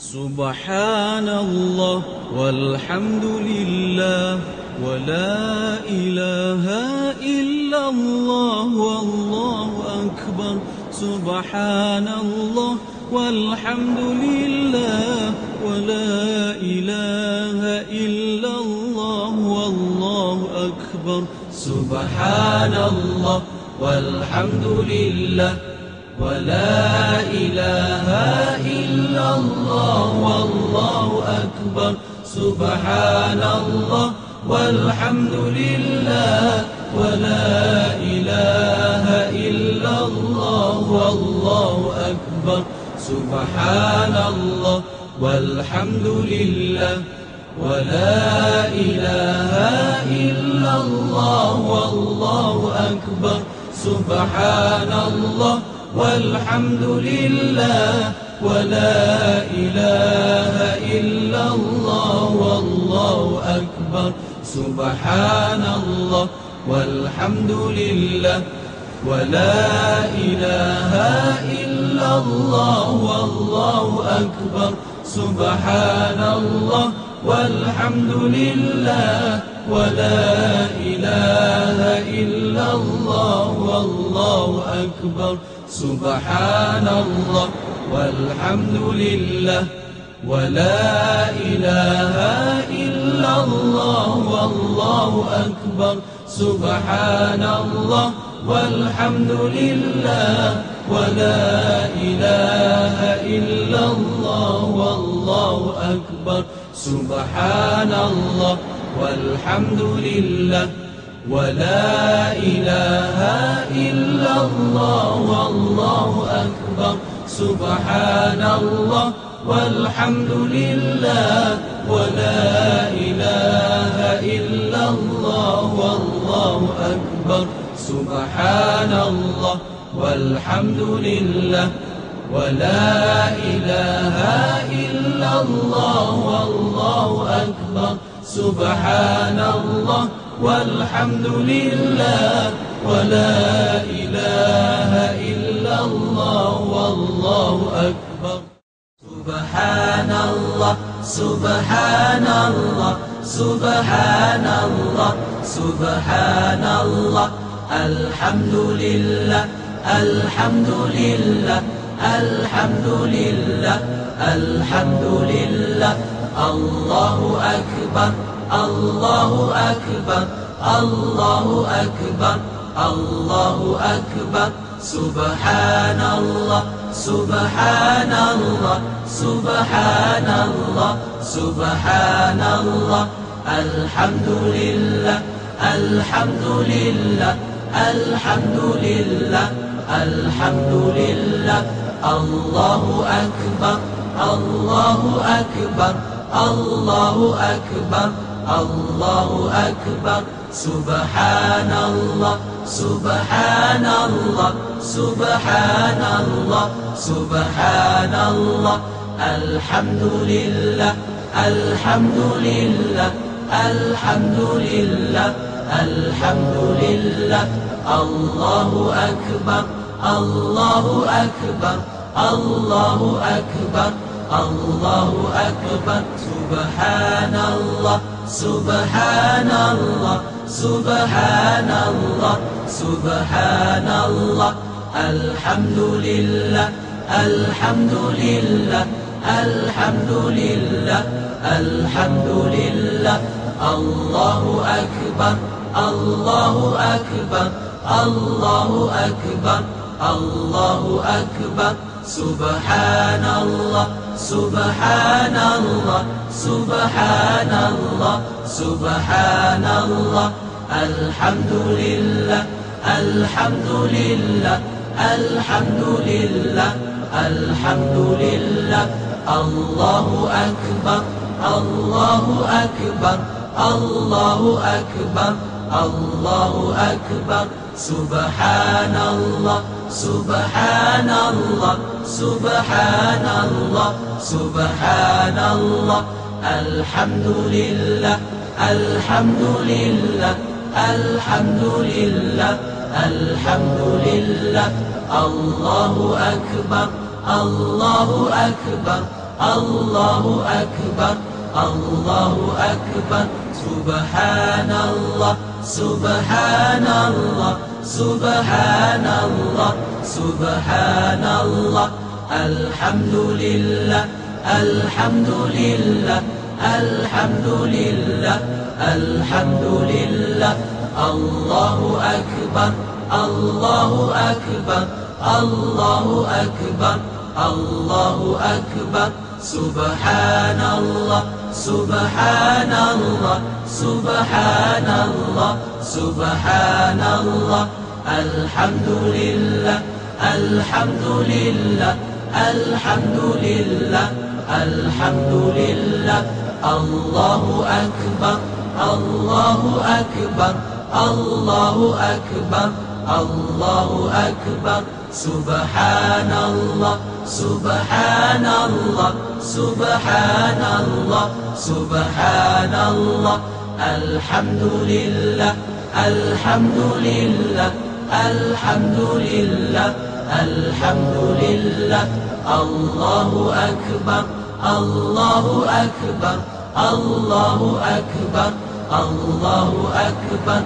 سبحان الله والحمد لله ولا إله إلا الله والله أكبر. سبحان الله والحمد لله ولا إله إلا الله والله أكبر. سبحان الله والحمد لله ولا إله إلا الله والله أكبر. سبحان الله والحمد لله ولا إله إلا الله والله أكبر. سبحان الله والحمد لله ولا إله إلا الله والله أكبر. سبحان الله والحمد لله ولا إله إلا الله والله أكبر. سبحان الله والحمد لله ولا إله إلا الله والله أكبر. سبحان الله والحمد لله ولا إله إلا الله والله أكبر. سبحان الله والحمد لله ولا إله إلا الله والله أكبر. سبحان الله والحمد لله ولا إله إلا الله والله أكبر. سبحان الله والحمد لله ولا إله إلا الله والله أكبر. سبحان الله والحمد لله ولا إله إلا الله والله أكبر. سبحان الله والحمد لله ولا إله إلا الله والله أكبر. سبحان الله والحمد لله ولا إله إلا الله والله أكبر. سبحان الله سبحان الله سبحان الله سبحان الله الحمد لله الحمد لله الحمد لله الحمد لله الله أكبر الله أكبر الله أكبر الله أكبر. سبحان الله سبحان الله سبحان الله سبحان الله الحمد لله الحمد لله الحمد لله الحمد لله الله أكبر الله أكبر الله أكبر الله أكبر. سبحان الله سبحان الله سبحان الله سبحان الله الحمد لله الحمد لله الحمد لله الحمد لله الله أكبر الله أكبر الله أكبر الله أكبر. سبحان الله سبحان الله سبحان الله سبحان الله الحمد لله الحمد لله الحمد لله الحمد لله الله أكبر الله أكبر الله أكبر الله أكبر. سبحان الله سبحان الله سبحان الله سبحان الله الحمد لله الحمد لله الحمد لله الحمد لله الله أكبر الله أكبر الله أكبر الله أكبر. سبحان الله سبحان الله سبحان الله سبحان الله الحمد لله الحمد لله الحمد لله الحمد لله الله أكبر الله أكبر الله أكبر الله أكبر سبحان الله سبحان الله سبحان الله سبحان الله الحمد لله الحمد لله الحمد لله الحمد لله الله أكبر الله أكبر الله أكبر الله أكبر سبحان الله سبحان الله سبحان الله سبحان الله الحمد لله الحمد لله الحمد لله الحمد لله الله أكبر الله أكبر الله أكبر الله أكبر سبحان الله سبحان الله سبحان الله سبحان الله الحمد لله الحمد لله الحمد لله الحمد لله الله أكبر الله أكبر الله أكبر الله أكبر